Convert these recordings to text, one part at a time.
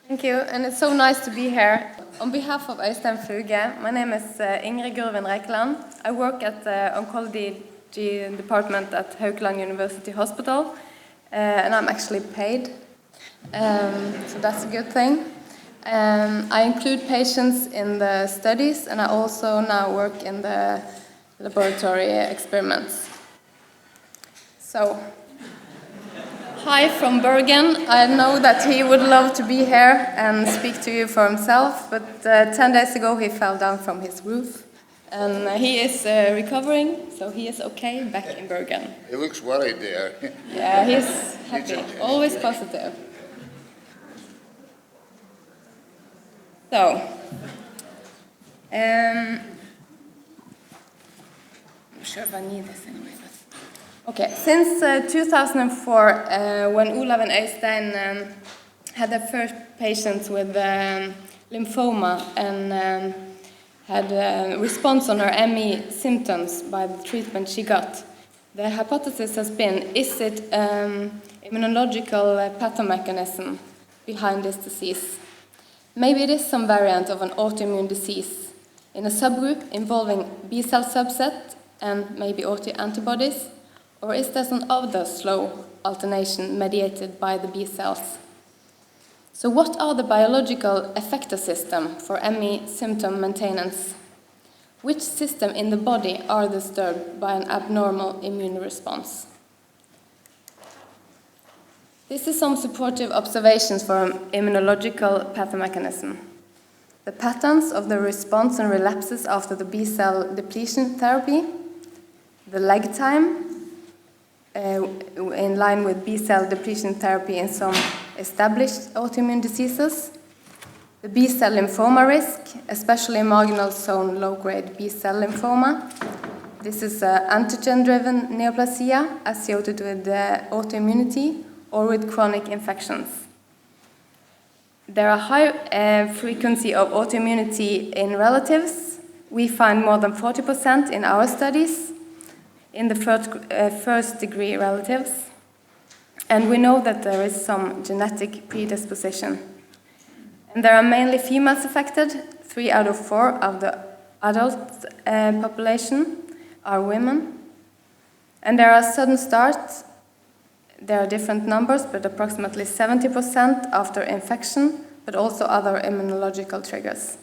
Thank you, and it's so nice to be here. On behalf of Øystein Fluge, my name is Ingrid Rekeland. I work at the oncology department at Haukeland University Hospital, and I'm actually paid, so that's a good thing. I include patients in the studies, and I also now work in the laboratory experiments. So, hi from Bergen. I know that he would love to be here and speak to you for himself, but 10 days ago he fell down from his roof, and he is recovering, so he is okay back in Bergen. He looks worried there. Yeah, he's happy, always positive. So, I'm not sure if I need this anyway. Okay, since 2004, when Olav and Øystein had their first patients with lymphoma and had a response on her ME symptoms by the treatment she got, the hypothesis has been, is it immunological pathomechanism behind this disease? Maybe it is some variant of an autoimmune disease in a subgroup involving B-cell subset and maybe autoantibodies, or is there some other slow alternation mediated by the B cells? So what are the biological effector system for ME symptom maintenance? Which system in the body are disturbed by an abnormal immune response? This is some supportive observations for immunological pathomechanism. The patterns of the response and relapses after the B-cell depletion therapy, the lag time, in line with B-cell depletion therapy in some established autoimmune diseases, the B-cell lymphoma risk, especially marginal zone low-grade B-cell lymphoma. This is antigen-driven neoplasia associated with autoimmunity or with chronic infections. There are high frequency of autoimmunity in relatives. We find more than 40% in our studies in the first-degree relatives, and we know that there is some genetic predisposition. And there are mainly females affected. 3 out of 4 of the adult population are women. And there are sudden starts. There are different numbers, but approximately 70% after infection, but also other immunological triggers.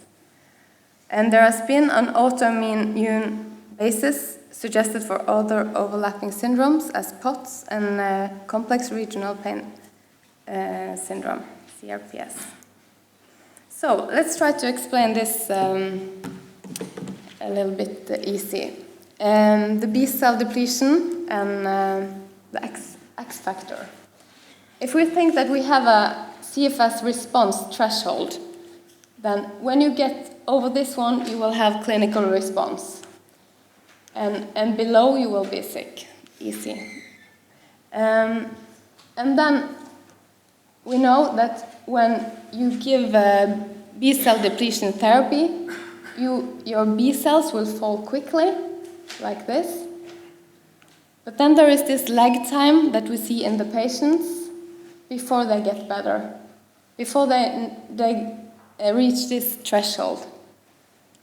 And there has been an autoimmune basis suggested for other overlapping syndromes as POTS and complex regional pain syndrome, CRPS. So let's try to explain this a little bit easy. The B-cell depletion and the X factor. If we think that we have a CFS response threshold, then when you get over this one, you will have clinical response. And below you will be sick, easy. And then we know that when you give B-cell depletion therapy, your B cells will fall quickly, like this. But then there is this lag time that we see in the patients before they get better, before they reach this threshold.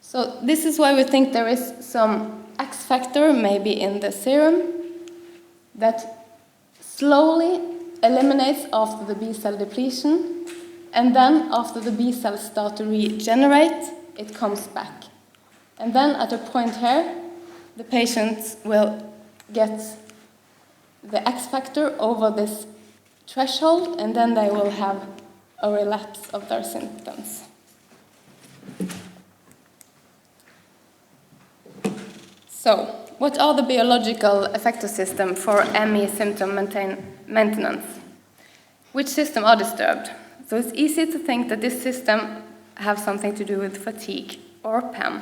So this is why we think there is some X factor, maybe in the serum, that slowly eliminates after the B-cell depletion, and then after the B cells start to regenerate, it comes back. And then at a point here, the patients will get the X factor over this threshold, and then they will have a relapse of their symptoms. So, what are the biological effector system for ME symptom maintenance? Which system are disturbed? So it's easy to think that this system has something to do with fatigue or PAM.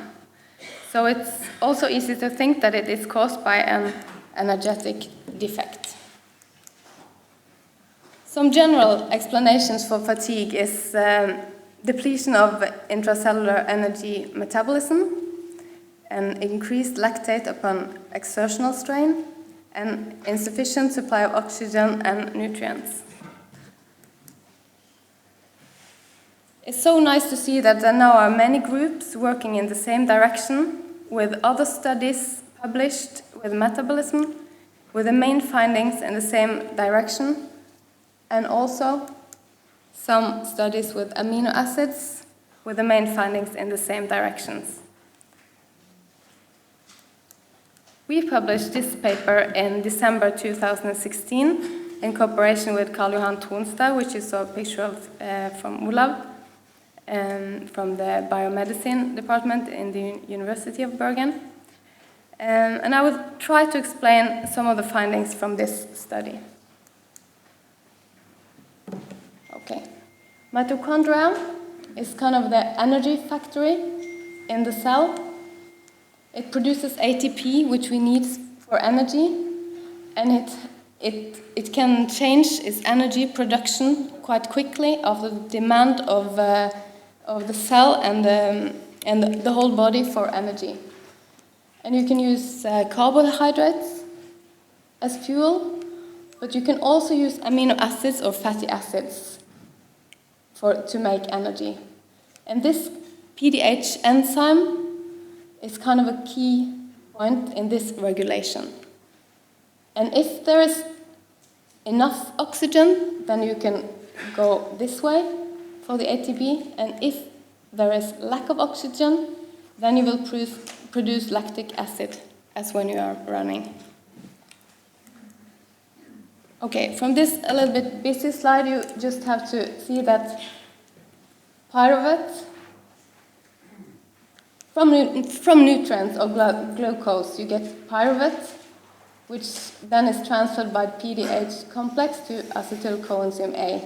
So it's also easy to think that it is caused by an energetic defect. Some general explanations for fatigue is depletion of intracellular energy metabolism, an increased lactate upon exertional strain, and insufficient supply of oxygen and nutrients. It's so nice to see that there now are many groups working in the same direction, with other studies published with metabolism, with the main findings in the same direction, and also some studies with amino acids, with the main findings in the same directions. We published this paper in December 2016 in cooperation with Karl Johan Tronstad, which you saw a picture of from Olav, from the biomedicine department in the University of Bergen. And I will try to explain some of the findings from this study. Okay. Mitochondria is kind of the energy factory in the cell. It produces ATP, which we need for energy, and it can change its energy production quite quickly of the demand of the cell and the whole body for energy. And you can use carbohydrates as fuel, but you can also use amino acids or fatty acids to make energy. And this PDH enzyme is kind of a key point in this regulation. And if there is enough oxygen, then you can go this way for the ATP, and if there is lack of oxygen, then you will produce lactic acid, as when you are running. Okay, from this a little bit busy slide, you just have to see that pyruvate, from nutrients or glucose, you get pyruvate, which then is transferred by PDH complex to acetyl coenzyme A.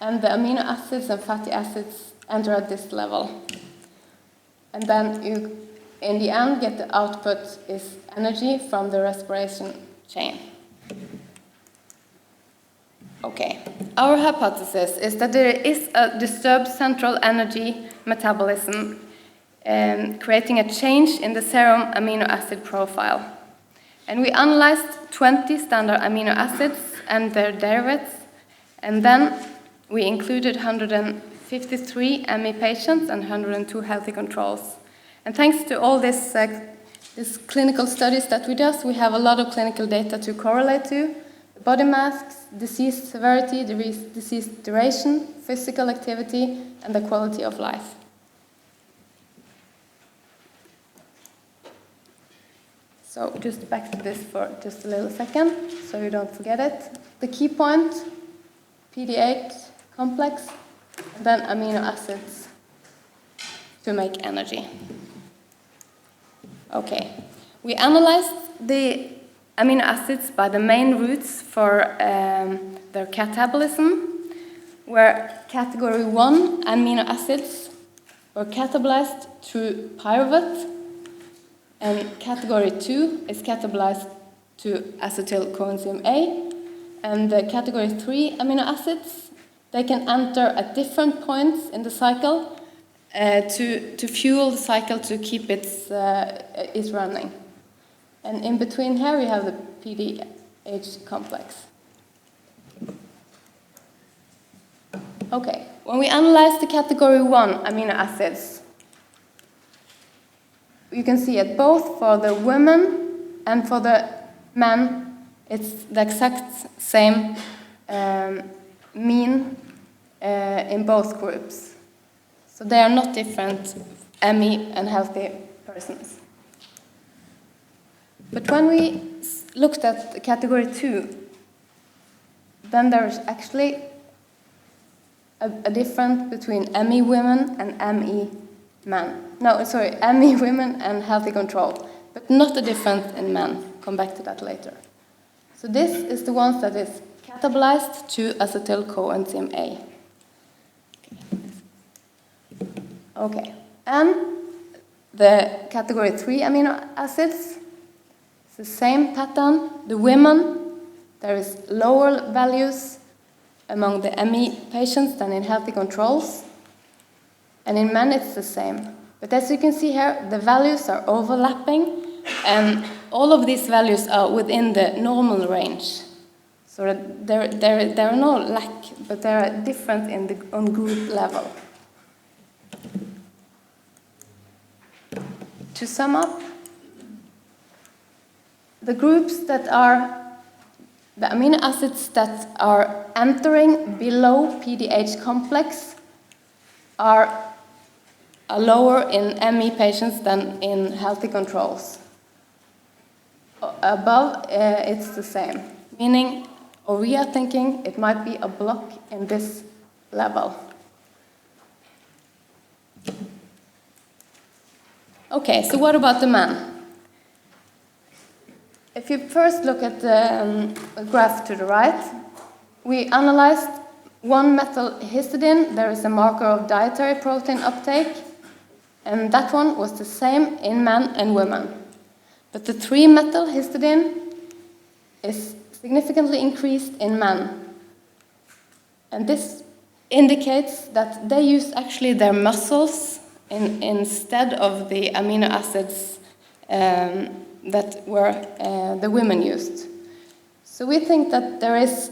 And the amino acids and fatty acids enter at this level. And then you, in the end, get the output is energy from the respiration chain. Okay, our hypothesis is that there is a disturbed central energy metabolism creating a change in the serum amino acid profile. And we analyzed 20 standard amino acids and their derivatives, and then we included 153 ME patients and 102 healthy controls. And thanks to all this clinical studies that we do, we have a lot of clinical data to correlate to: body masks, disease severity, disease duration, physical activity, and the quality of life. So just back to this for just a little second, so you don't forget it. The key point, PDH complex, and then amino acids to make energy. Okay, we analyzed the amino acids by the main routes for their catabolism, where category 1 amino acids were catabolized through pyruvate, and category 2 is catabolized to acetyl coenzyme A, and the category 3 amino acids, they can enter at different points in the cycle to fuel the cycle to keep it running. And in between here we have the PDH complex. Okay, when we analyze the category 1 amino acids, you can see it both for the women and for the men, it's the exact same mean in both groups. So they are not different, ME and healthy persons. But when we looked at category 2, then there is actually a difference between ME women and ME men. No, sorry, ME women and healthy control, but not a difference in men. Come back to that later. So this is the ones that is catabolized to acetyl coenzyme A. Okay, and the category 3 amino acids, it's the same pattern. The women, there is lower values among the ME patients than in healthy controls. And in men, it's the same. But as you can see here, the values are overlapping, and all of these values are within the normal range. So there are no lack, but there are different on group level. To sum up, the groups that are the amino acids that are entering below PDH complex are lower in ME patients than in healthy controls. Above, it's the same, meaning, or we are thinking it might be a block in this level. Okay, so what about the men? If you first look at the graph to the right, we analyzed 1-methylhistidine. There is a marker of dietary protein uptake, and that one was the same in men and women. But the 3-methylhistidine is significantly increased in men. And this indicates that they use actually their muscles instead of the amino acids that were the women used. So we think that there is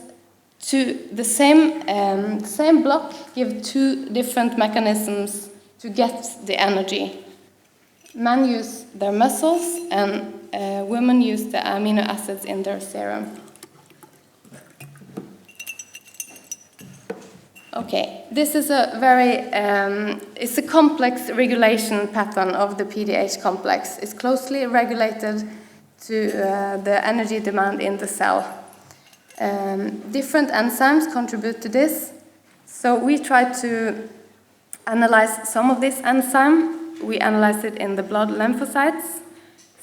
the same block give two different mechanisms to get the energy. Men use their muscles and women use the amino acids in their serum. Okay, this is a it's a complex regulation pattern of the PDH complex. It's closely regulated to the energy demand in the cell. Different enzymes contribute to this. So we tried to analyze some of this enzyme. We analyzed it in the blood lymphocytes,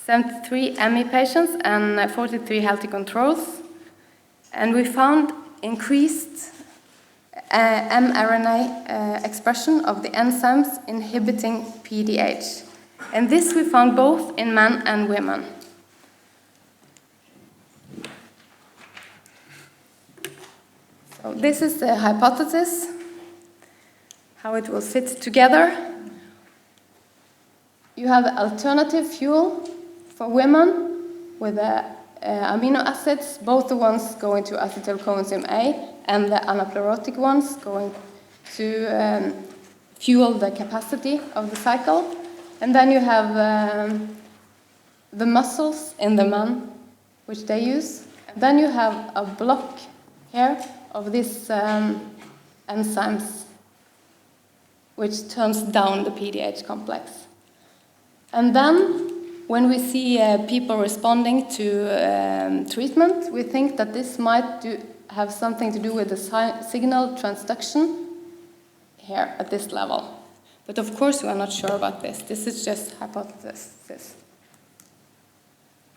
73 ME patients and 43 healthy controls. And we found increased mRNA expression of the enzymes inhibiting PDH. And this we found both in men and women. So this is the hypothesis, how it will fit together. You have alternative fuel for women with the amino acids, both the ones going to acetyl coenzyme A and the anaplerotic ones going to fuel the capacity of the cycle. And then you have the muscles in the men, which they use. And then you have a block here of these enzymes, which turns down the PDH complex. And then, when we see people responding to treatment, we think that this might have something to do with the signal transduction here at this level. But of course, we are not sure about this. This is just hypothesis.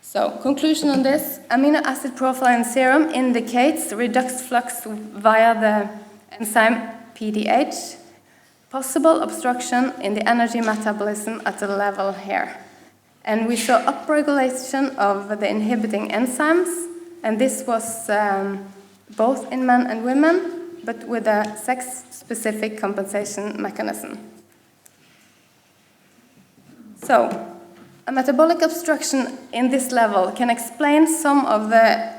So, conclusion on this, amino acid profile in serum indicates reduced flux via the enzyme PDH, possible obstruction in the energy metabolism at the level here. And we saw upregulation of the inhibiting enzymes, and this was both in men and women, but with a sex-specific compensation mechanism. So, a metabolic obstruction in this level can explain some of the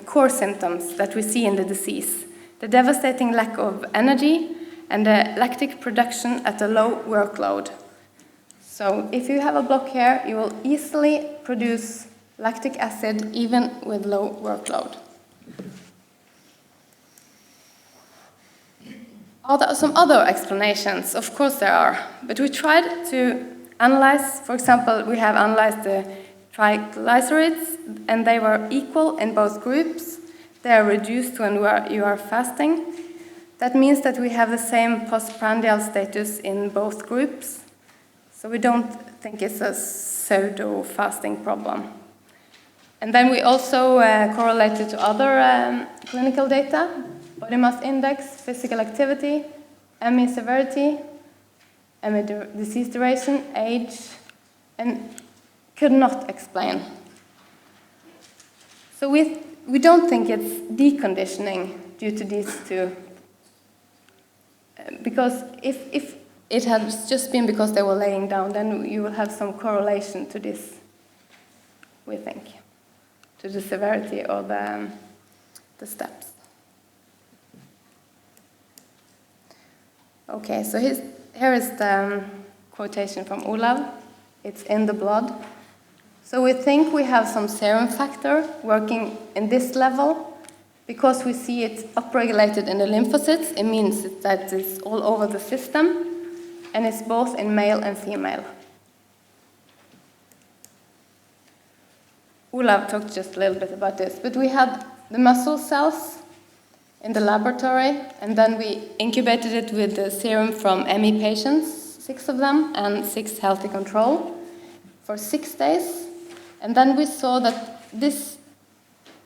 core symptoms that we see in the disease. The devastating lack of energy and the lactic production at a low workload. So if you have a block here, you will easily produce lactic acid even with low workload. Are there some other explanations? Of course there are, but we tried to analyze, for example, we have analyzed the triglycerides, and they were equal in both groups. They are reduced when you are fasting. That means that we have the same postprandial status in both groups. So we don't think it's a pseudo-fasting problem. And then we also correlated to other clinical data, body mass index, physical activity, ME severity, ME disease duration, age, and could not explain. So we don't think it's deconditioning due to these two. Because if it had just been because they were laying down, then you will have some correlation to this, we think, to the severity or the steps. Okay, so here is the quotation from Olav. It's in the blood. So we think we have some serum factor working in this level. Because we see it upregulated in the lymphocytes, it means that it's all over the system, and it's both in male and female. Olav talked just a little bit about this, but we had the muscle cells in the laboratory, and then we incubated it with the serum from ME patients, 6 of them, and 6 healthy control for 6 days. And then we saw that this,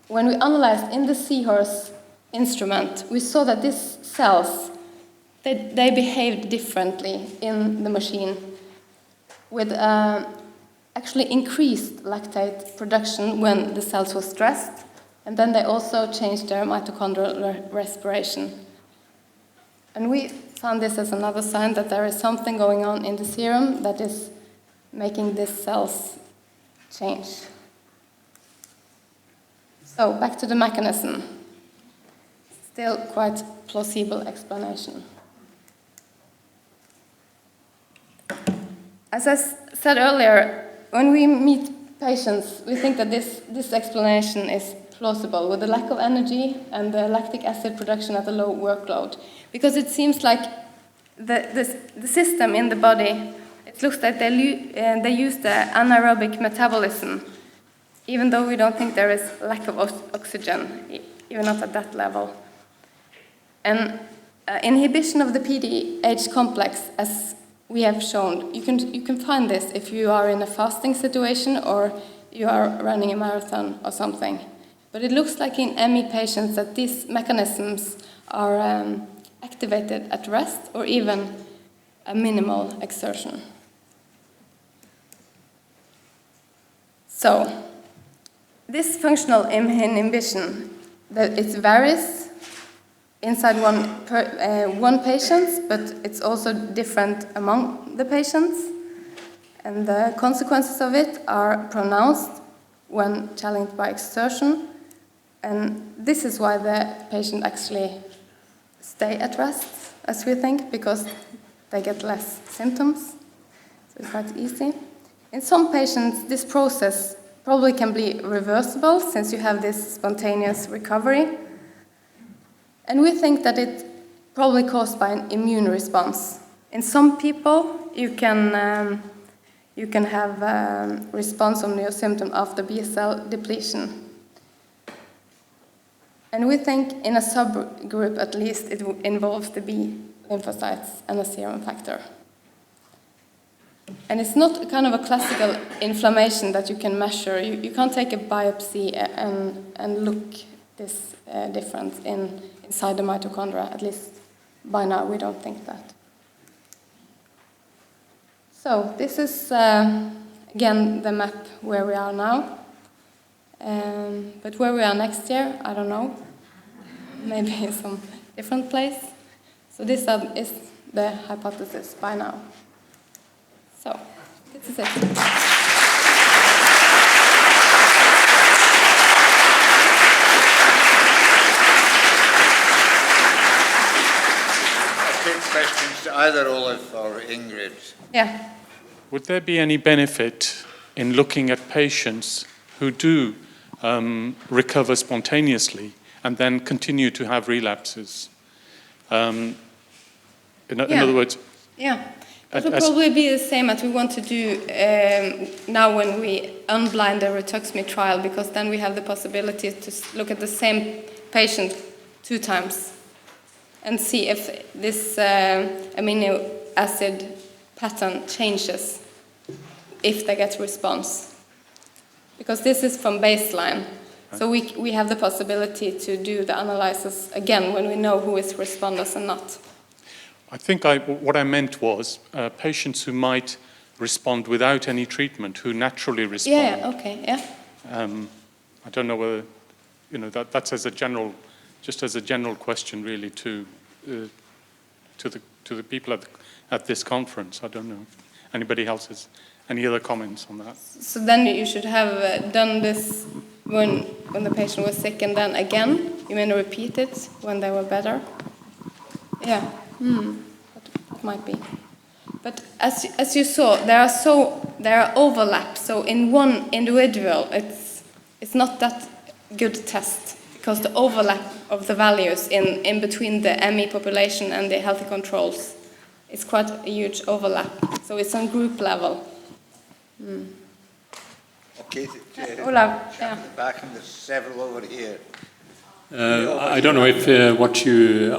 when we analyzed in the seahorse instrument, we saw that these cells, they behaved differently in the machine with actually increased lactate production when the cells were stressed. And then they also changed their mitochondrial respiration. And we found this as another sign that there is something going on in the serum that is making these cells change. So back to the mechanism. Still quite plausible explanation. As I said earlier, when we meet patients, we think that this explanation is plausible with the lack of energy and the lactic acid production at a low workload. Because it seems like the system in the body, it looks like they use the anaerobic metabolism, even though we don't think there is lack of oxygen, even not at that level. And inhibition of the PDH complex, as we have shown, you can find this if you are in a fasting situation or you are running a marathon or something. But it looks like in ME patients that these mechanisms are activated at rest or even a minimal exertion. So, this functional inhibition, it varies inside one patient, but it's also different among the patients. And the consequences of it are pronounced when challenged by exertion. And this is why the patient actually stay at rest, as we think, because they get less symptoms. So it's quite easy. In some patients, this process probably can be reversible since you have this spontaneous recovery. And we think that it's probably caused by an immune response. In some people, you can have a response on your symptom after B cell depletion. And we think in a subgroup at least it involves the B lymphocytes and a serum factor. And it's not a kind of a classical inflammation that you can measure. You can't take a biopsy and look this difference inside the mitochondria. At least by now we don't think that. So this is again the map where we are now. But where we are next year, I don't know. Maybe some different place. So this is the hypothesis by now. So, this is it. Quick questions to either Olaf or Ingrid. Yeah. Would there be any benefit in looking at patients who do recover spontaneously and then continue to have relapses? In other words... Yeah. It will probably be the same as we want to do now when we unblind the rituximab trial, because then we have the possibility to look at the same patient 2 times and see if this amino acid pattern changes if they get response. Because this is from baseline. So we have the possibility to do the analysis again when we know who is responders and not. I think what I meant was patients who might respond without any treatment, who naturally respond. Yeah, okay, yeah. I don't know whether, that's as a general, just as a general question really to the people at this conference. I don't know if anybody else has any other comments on that. So then you should have done this when the patient was sick, and then again, you mean repeat it when they were better? Yeah. it might be. But as you saw, there are overlaps. So in one individual, it's not that good test because the overlap of the values in between the ME population and the healthy controls is quite a huge overlap. So it's on group level. Okay, Olav, yeah. back and there's several over here. I don't know if what you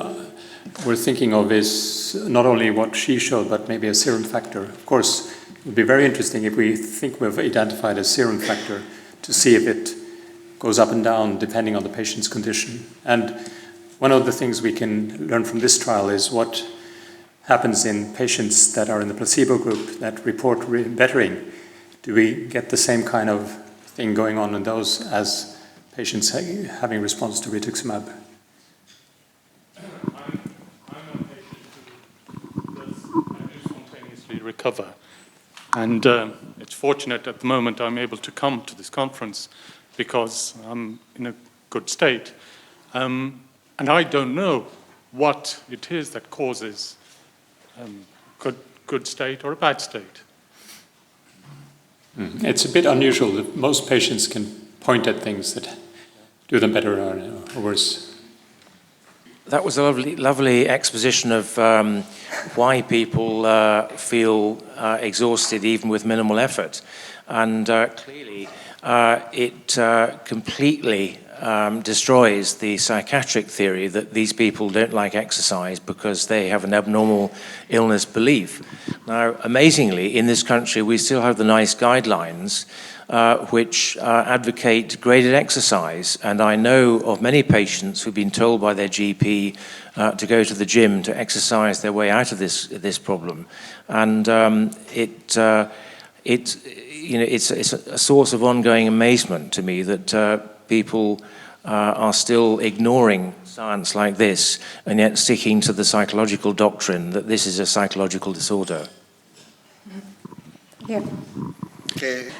were thinking of is not only what she showed, but maybe a serum factor. Of course, it would be very interesting if we think we've identified a serum factor to see if it goes up and down depending on the patient's condition. And one of the things we can learn from this trial is what happens in patients that are in the placebo group that report bettering. Do we get the same kind of thing going on in those as patients having response to rituximab? I'm a patient who do spontaneously recover. And it's fortunate at the moment I'm able to come to this conference because I'm in a good state. And I don't know what it is that causes good state or a bad state. It's a bit unusual that most patients can point at things that do them better or worse. That was a lovely exposition of why people feel exhausted even with minimal effort. And clearly it completely destroys the psychiatric theory that these people don't like exercise because they have an abnormal illness belief. Now, amazingly, in this country, we still have the NICE guidelines which advocate graded exercise. And I know of many patients who've been told by their GP to go to the gym to exercise their way out of this problem. And it's a source of ongoing amazement to me that people are still ignoring science like this and yet sticking to the psychological doctrine that this is a psychological disorder. Yeah. Okay.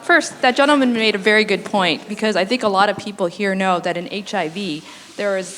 First, that gentleman made a very good point because I think a lot of people here know that in HIV, there was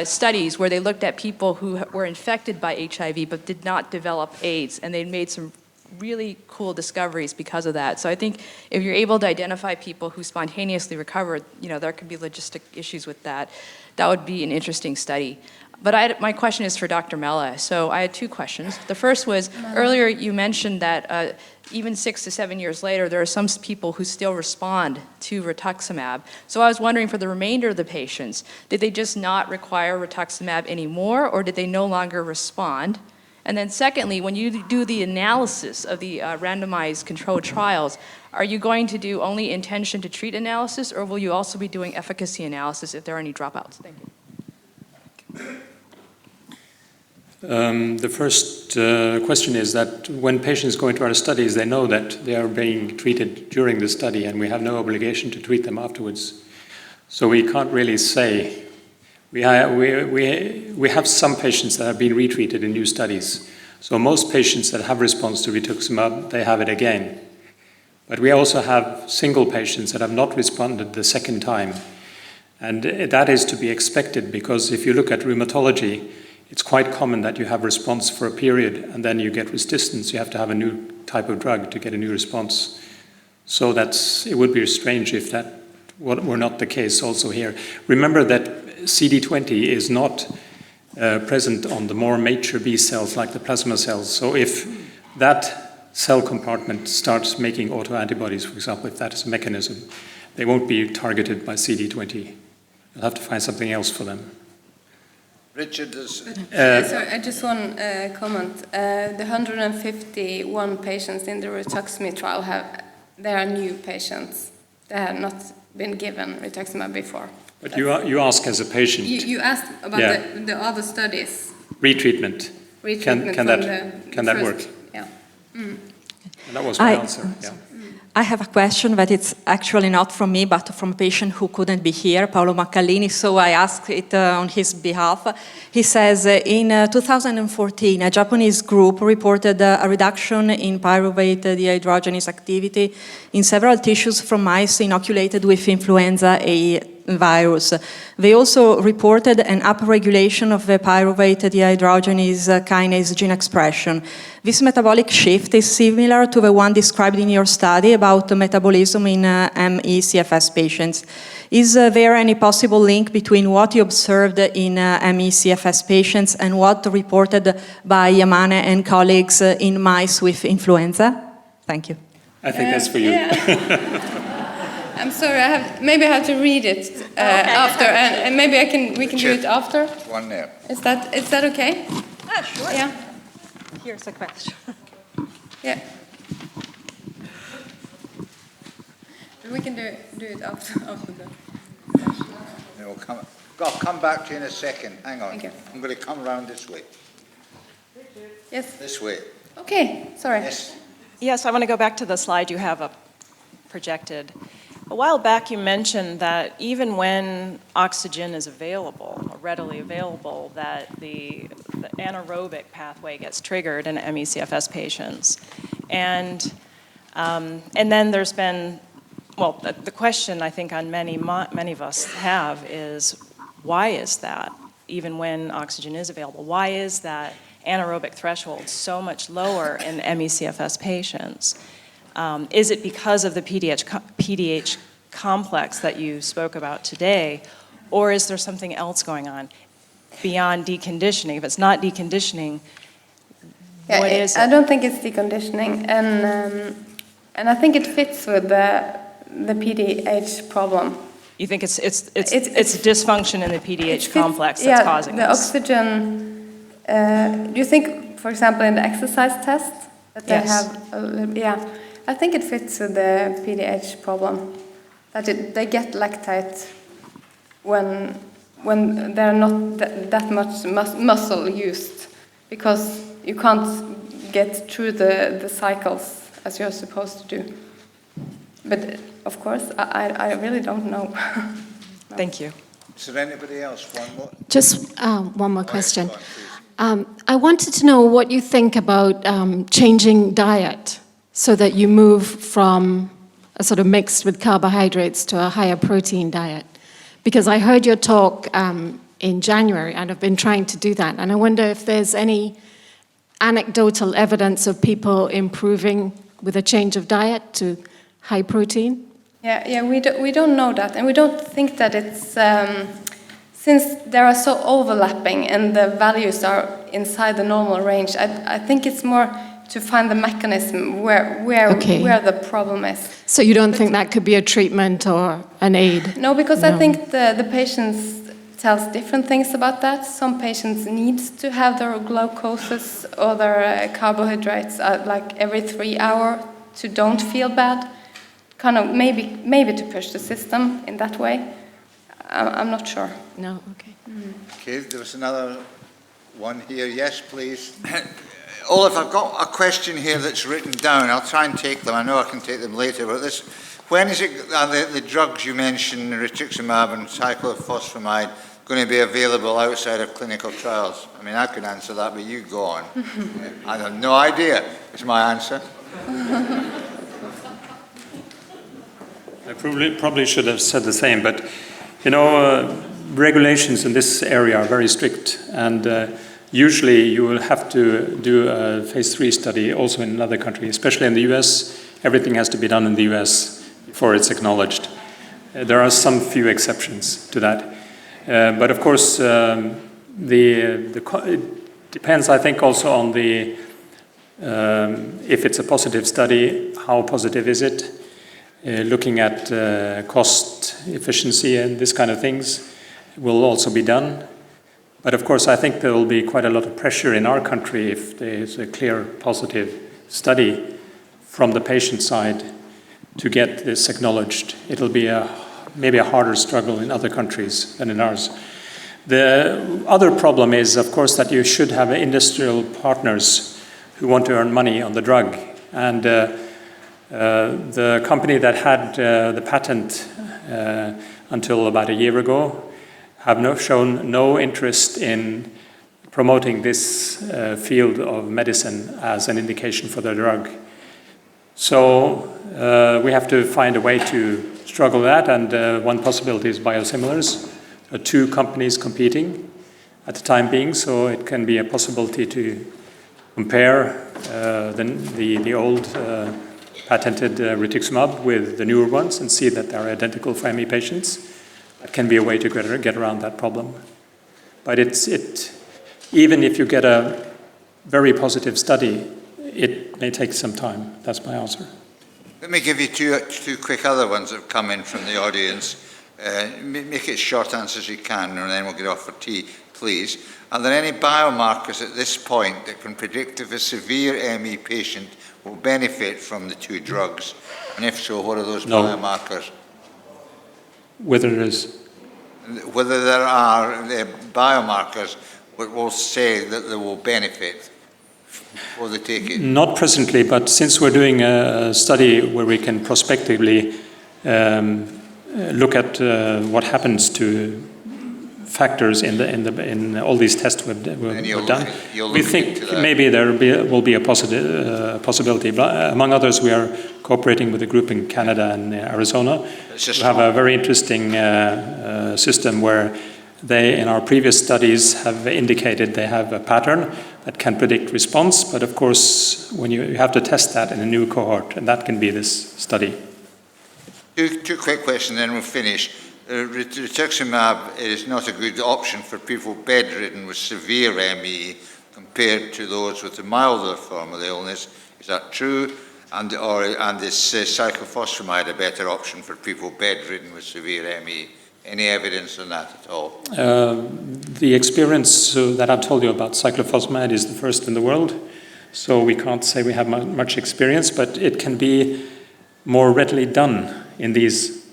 studies where they looked at people who were infected by HIV but did not develop AIDS, and they made some really cool discoveries because of that. So I think if you're able to identify people who spontaneously recover, there could be logistic issues with that. That would be an interesting study. But my question is for Dr. Mella. So I had two questions. The first was, earlier you mentioned that even 6 to 7 years later, there are some people who still respond to rituximab. So I was wondering for the remainder of the patients, did they just not require rituximab anymore, or did they no longer respond? And then secondly, when you do the analysis of the randomized controlled trials, are you going to do only intention to treat analysis, or will you also be doing efficacy analysis if there are any dropouts? Thank you. The first question is that when patients go into our studies, they know that they are being treated during the study, and we have no obligation to treat them afterwards. So we can't really say. We have some patients that have been retreated in new studies. So most patients that have response to rituximab, they have it again. But we also have single patients that have not responded the second time. And that is to be expected because if you look at rheumatology, it's quite common that you have response for a period and then you get resistance. You have to have a new type of drug to get a new response. So it would be strange if that were not the case also here. Remember that CD20 is not present on the more mature B cells like the plasma cells. So if that cell compartment starts making autoantibodies, for example, if that is a mechanism, they won't be targeted by CD20. You'll have to find something else for them. Richard, Sorry, I just want to comment. The 151 patients in the rituximab trial they are new patients. They have not been given rituximab before. But you ask as a patient. You asked about the other studies. Retreatment. Can that work? Yeah. And that was my answer. Yeah. I have a question that it's actually not from me, but from a patient who couldn't be here, Paolo Maccalini, so I asked it on his behalf. He says, in 2014, a Japanese group reported a reduction in pyruvate dehydrogenase activity in several tissues from mice inoculated with influenza A virus. They also reported an upregulation of the pyruvate dehydrogenase kinase gene expression. This metabolic shift is similar to the one described in your study about the metabolism in ME/CFS patients. Is there any possible link between what you observed in ME/CFS patients and what reported by Yamane and colleagues in mice with influenza? Thank you. I think that's for you. Yeah. I'm sorry, maybe I have to read it after, and maybe we can do it after. One there. Is that okay? Sure. Yeah. Here's a question. Yeah. We can do it after the session. I'll come back to you in a second. Hang on. Thank you. I'm going to come around this way. Yes. This way. Okay. Sorry. Yes. Yes, I want to go back to the slide you have up projected. A while back you mentioned that even when oxygen is available, or readily available, that the anaerobic pathway gets triggered in ME/CFS patients. And then there's been, well, the question I think on many of us have is, why is that, even when oxygen is available? Why is that anaerobic threshold so much lower in ME/CFS patients? Is it because of the PDH complex that you spoke about today, or is there something else going on beyond deconditioning? If it's not deconditioning, what is it? I don't think it's deconditioning, and I think it fits with the PDH problem. You think it's dysfunction in the PDH complex that's causing the this? Oxygen. Do you think, for example, in the exercise test that they Yes. have? I think it fits with the PDH problem. That they get lactate when there are not that much muscle used, because you can't get through the cycles as you're supposed to do. But of course, I really don't know. No. Thank you. Is there anybody else? One more? Just one more question. Go on, please. I wanted to know what you think about changing diet so that you move from a sort of mixed with carbohydrates to a higher protein diet. Because I heard your talk in January, and I've been trying to do that. And I wonder if there's any anecdotal evidence of people improving with a change of diet to high protein. We don't know that, and we don't think that it's since they are so overlapping and the values are inside the normal range. I think it's more to find the mechanism where the problem is. So you don't think that could be a treatment or an aid? No, because I think the patients tells different things about that. Some patients need to have their glucoses or their carbohydrates like every 3 hours to don't feel bad. Kind of maybe to push the system in that way. I'm not sure. No, okay. Okay, there was another one here. Yes, please. Olaf, I've got a question here that's written down. I'll try and take them. I know I can take them later, but this, when is it, the drugs you mentioned, rituximab and cyclophosphamide, going to be available outside of clinical trials? I mean, I could answer that, but you go on. I have no idea, is my answer. I probably should have said the same, but regulations in this area are very strict, and usually you will have to do a phase 3 study also in another country, especially in the US. Everything has to be done in the US before it's acknowledged. There are some few exceptions to that. But of course, it depends, I think, also on if it's a positive study, how positive is it? Looking at cost efficiency and this kind of things will also be done. But of course, I think there will be quite a lot of pressure in our country if there is a clear positive study from the patient side to get this acknowledged. It'll be maybe a harder struggle in other countries than in ours. The other problem is, of course, that you should have industrial partners who want to earn money on the drug. And the company that had the patent until about a year ago have shown no interest in promoting this field of medicine as an indication for the drug. So we have to find a way to struggle with that, and one possibility is biosimilars. There are two companies competing at the time being, so it can be a possibility to compare the old patented rituximab with the newer ones and see that they're identical for ME patients. That can be a way to get around that problem. But even if you get a very positive study, it may take some time. That's my answer. Let me give you two quick other ones that have come in from the audience. Make it as short answers as you can, and then we'll get off for tea, please. Are there any biomarkers at this point that can predict if a severe ME patient will benefit from the two drugs? And if so, what are those biomarkers? Whether there are biomarkers that will say that they will benefit before they take it? Not presently, but since we're doing a study where we can prospectively look at what happens to factors in all these tests we've done, we think maybe there will be a possibility. But among others, we are cooperating with a group in Canada and Arizona who have a very interesting system where they, in our previous studies, have indicated they have a pattern that can predict response. But of course, when you have to test that in a new cohort, and that can be this study. Two quick questions, then we'll finish. Rituximab is not a good option for people bedridden with severe ME compared to those with the milder form of the illness. Is that true? And is cyclophosphamide a better option for people bedridden with severe ME? Any evidence on that at all? The experience that I've told you about cyclophosphamide is the first in the world, so we can't say we have much experience, but it can be more readily done in these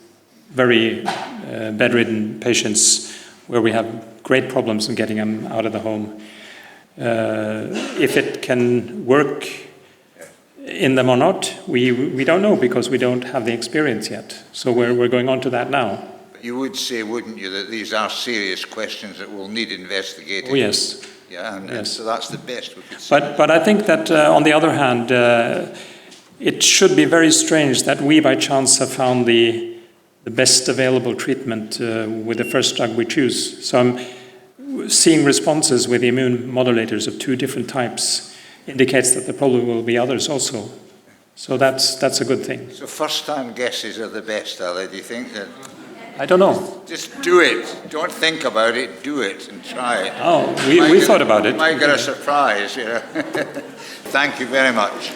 very bedridden patients where we have great problems in getting them out of the home. If it can work in them or not, we don't know because we don't have the experience yet. So we're going on to that now. You would say, wouldn't you, that these are serious questions that will need investigating? Oh, yes. Yeah, and yes. so that's the best we could say. But I think that, on the other hand, it should be very strange that we, by chance, have found the best available treatment with the first drug we choose. So I'm seeing responses with immune modulators of two different types indicates that there probably will be others also. So that's a good thing. So first-time guesses are the best, are they? Do you think that? I don't know. Just do it. Don't think about it. Do it and try it. Oh, we thought about it. You might get a surprise, you know. Thank you very much.